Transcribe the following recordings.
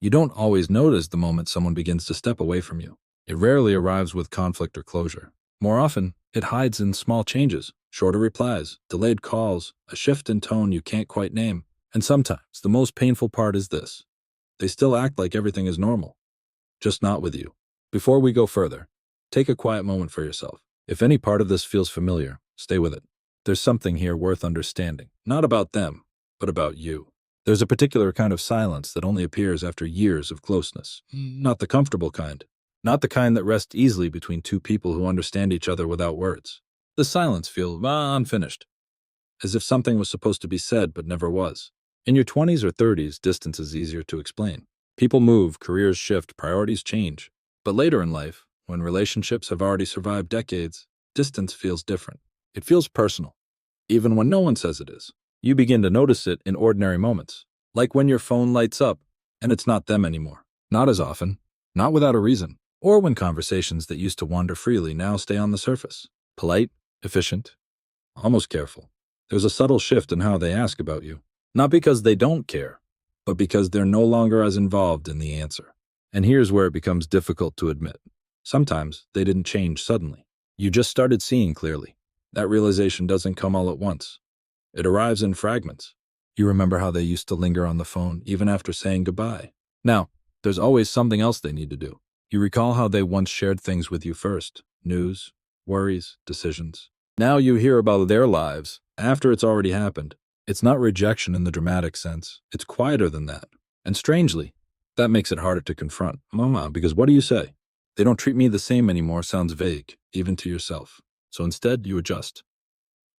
You don't always notice the moment someone begins to step away from you. It rarely arrives with conflict or closure. More often, it hides in small changes, shorter replies, delayed calls, a shift in tone you can't quite name. And sometimes, the most painful part is this. They still act like everything is normal, just not with you. Before we go further, take a quiet moment for yourself. If any part of this feels familiar, stay with it. There's something here worth understanding, not about them, but about you. There's a particular kind of silence that only appears after years of closeness. Not the comfortable kind. Not the kind that rests easily between two people who understand each other without words. The silence feels unfinished, as if something was supposed to be said but never was. In your 20s or 30s, distance is easier to explain. People move, careers shift, priorities change. But later in life, when relationships have already survived decades, distance feels different. It feels personal, even when no one says it is. You begin to notice it in ordinary moments, like when your phone lights up and it's not them anymore. Not as often, not without a reason, or when conversations that used to wander freely now stay on the surface. Polite, efficient, almost careful. There's a subtle shift in how they ask about you, not because they don't care, but because they're no longer as involved in the answer. And here's where it becomes difficult to admit. Sometimes they didn't change suddenly. You just started seeing clearly. That realization doesn't come all at once. It arrives in fragments. You remember how they used to linger on the phone even after saying goodbye. Now, there's always something else they need to do. You recall how they once shared things with you first. News, worries, decisions. Now you hear about their lives after it's already happened. It's not rejection in the dramatic sense. It's quieter than that. And strangely, that makes it harder to confront. Because what do you say? They don't treat me the same anymore sounds vague, even to yourself. So instead, you adjust.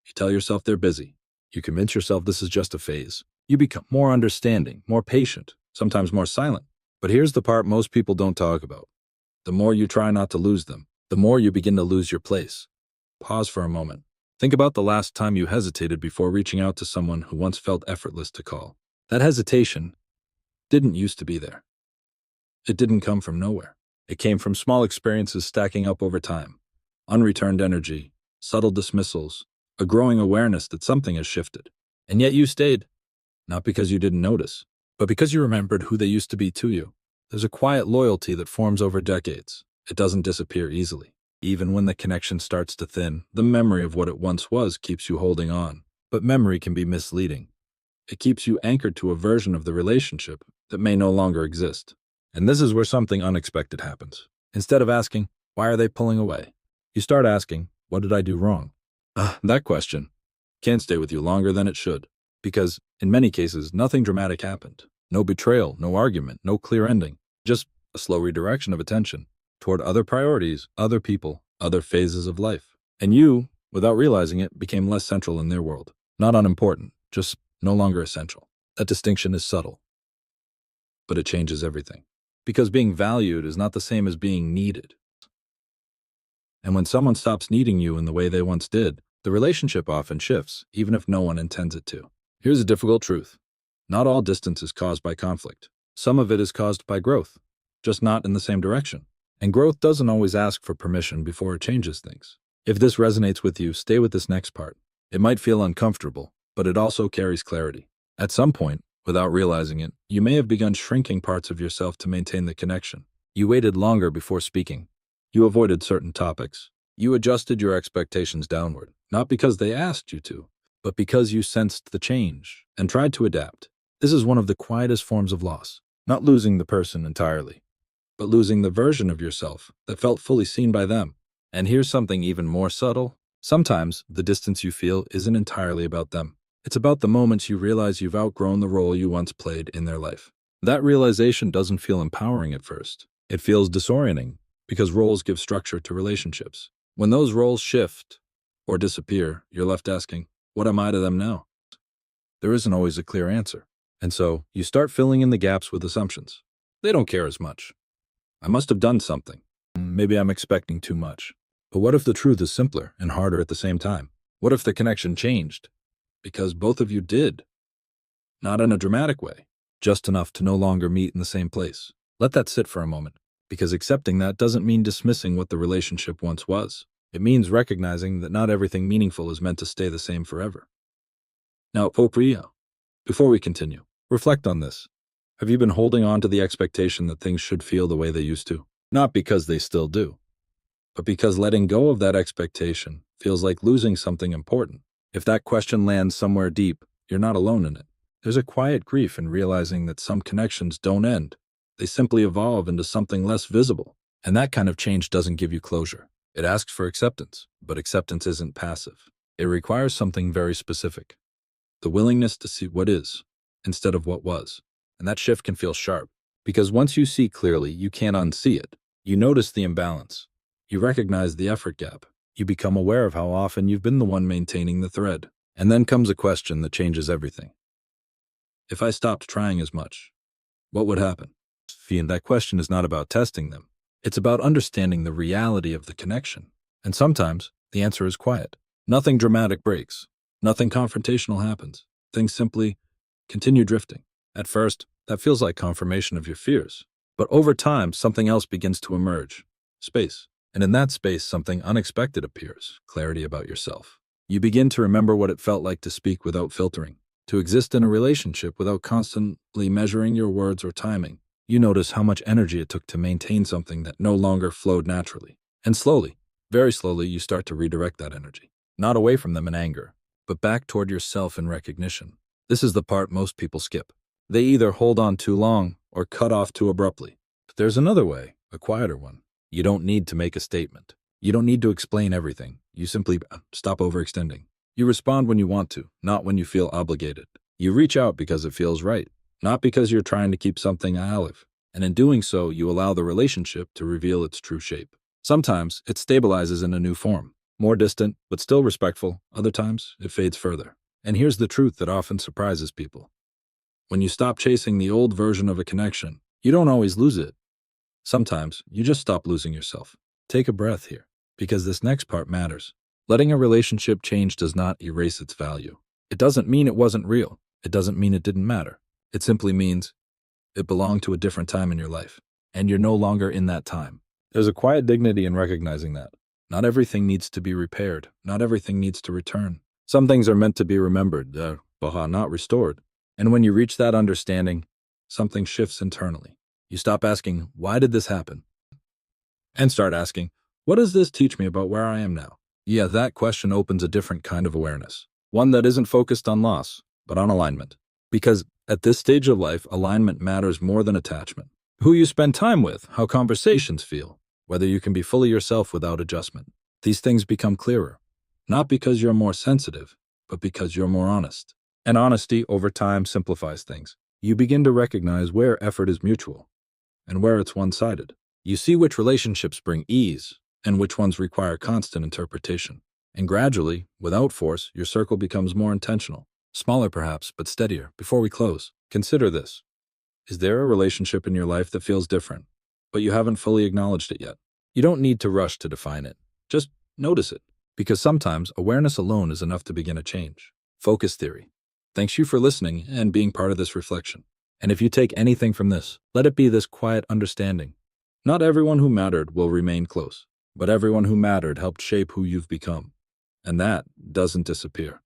You tell yourself they're busy. You convince yourself this is just a phase. You become more understanding, more patient, sometimes more silent. But here's the part most people don't talk about. The more you try not to lose them, the more you begin to lose your place. Pause for a moment. Think about the last time you hesitated before reaching out to someone who once felt effortless to call. That hesitation didn't used to be there. It didn't come from nowhere. It came from small experiences stacking up over time. Unreturned energy, subtle dismissals, a growing awareness that something has shifted. And yet you stayed. Not because you didn't notice, but because you remembered who they used to be to you. There's a quiet loyalty that forms over decades. It doesn't disappear easily. Even when the connection starts to thin, the memory of what it once was keeps you holding on. But memory can be misleading. It keeps you anchored to a version of the relationship that may no longer exist. And this is where something unexpected happens. Instead of asking, why are they pulling away? You start asking, what did I do wrong? That question can't stay with you longer than it should. Because, in many cases, nothing dramatic happened. No betrayal, no argument, no clear ending. Just a slow redirection of attention toward other priorities, other people, other phases of life. And you, without realizing it, became less central in their world. Not unimportant, just no longer essential. That distinction is subtle, but it changes everything. Because being valued is not the same as being needed. And when someone stops needing you in the way they once did, the relationship often shifts, even if no one intends it to. Here's a difficult truth. Not all distance is caused by conflict. Some of it is caused by growth, just not in the same direction. And growth doesn't always ask for permission before it changes things. If this resonates with you, stay with this next part. It might feel uncomfortable, but it also carries clarity. At some point, without realizing it, you may have begun shrinking parts of yourself to maintain the connection. You waited longer before speaking. You avoided certain topics. You adjusted your expectations downward, not because they asked you to, but because you sensed the change and tried to adapt. This is one of the quietest forms of loss. Not losing the person entirely, but losing the version of yourself that felt fully seen by them. And here's something even more subtle. Sometimes the distance you feel isn't entirely about them. It's about the moments you realize you've outgrown the role you once played in their life. That realization doesn't feel empowering at first. It feels disorienting because roles give structure to relationships. When those roles shift or disappear, you're left asking, what am I to them now? There isn't always a clear answer. And so you start filling in the gaps with assumptions. They don't care as much. I must have done something. Maybe I'm expecting too much. But what if the truth is simpler and harder at the same time? What if the connection changed? Because both of you did. Not in a dramatic way, just enough to no longer meet in the same place. Let that sit for a moment, because accepting that doesn't mean dismissing what the relationship once was. It means recognizing that not everything meaningful is meant to stay the same forever. Now, before we continue, reflect on this. Have you been holding on to the expectation that things should feel the way they used to? Not because they still do, but because letting go of that expectation feels like losing something important. If that question lands somewhere deep, you're not alone in it. There's a quiet grief in realizing that some connections don't end. They simply evolve into something less visible. And that kind of change doesn't give you closure. It asks for acceptance, but acceptance isn't passive. It requires something very specific. The willingness to see what is instead of what was. And that shift can feel sharp, because once you see clearly, you can't unsee it. You notice the imbalance. You recognize the effort gap. You become aware of how often you've been the one maintaining the thread. And then comes a question that changes everything. If I stopped trying as much, what would happen? And that question is not about testing them. It's about understanding the reality of the connection. And sometimes the answer is quiet. Nothing dramatic breaks. Nothing confrontational happens. Things simply continue drifting. At first, that feels like confirmation of your fears. But over time, something else begins to emerge. Space. And in that space, something unexpected appears. Clarity about yourself. You begin to remember what it felt like to speak without filtering, to exist in a relationship without constantly measuring your words or timing. You notice how much energy it took to maintain something that no longer flowed naturally. And slowly, very slowly, you start to redirect that energy. Not away from them in anger, but back toward yourself in recognition. This is the part most people skip. They either hold on too long or cut off too abruptly. But there's another way, a quieter one. You don't need to make a statement. You don't need to explain everything. You simply stop overextending. You respond when you want to, not when you feel obligated. You reach out because it feels right, not because you're trying to keep something alive. And in doing so, you allow the relationship to reveal its true shape. Sometimes it stabilizes in a new form, more distant, but still respectful. Other times, it fades further. And here's the truth that often surprises people. When you stop chasing the old version of a connection, you don't always lose it. Sometimes, you just stop losing yourself. Take a breath here, because this next part matters. Letting a relationship change does not erase its value. It doesn't mean it wasn't real. It doesn't mean it didn't matter. It simply means it belonged to a different time in your life, and you're no longer in that time. There's a quiet dignity in recognizing that. Not everything needs to be repaired. Not everything needs to return. Some things are meant to be remembered, not restored. And when you reach that understanding, something shifts internally. You stop asking, why did this happen? And start asking, what does this teach me about where I am now? Yeah, that question opens a different kind of awareness. One that isn't focused on loss, but on alignment. Because at this stage of life, alignment matters more than attachment. Who you spend time with, how conversations feel, whether you can be fully yourself without adjustment. These things become clearer. Not because you're more sensitive, but because you're more honest. And honesty, over time, simplifies things. You begin to recognize where effort is mutual and where it's one-sided. You see which relationships bring ease and which ones require constant interpretation. And gradually, without force, your circle becomes more intentional. Smaller perhaps, but steadier. Before we close, consider this. Is there a relationship in your life that feels different, but you haven't fully acknowledged it yet? You don't need to rush to define it. Just notice it, because sometimes awareness alone is enough to begin a change. Focus theory. Thanks you for listening and being part of this reflection. And if you take anything from this, let it be this quiet understanding. Not everyone who mattered will remain close, but everyone who mattered helped shape who you've become. And that doesn't disappear.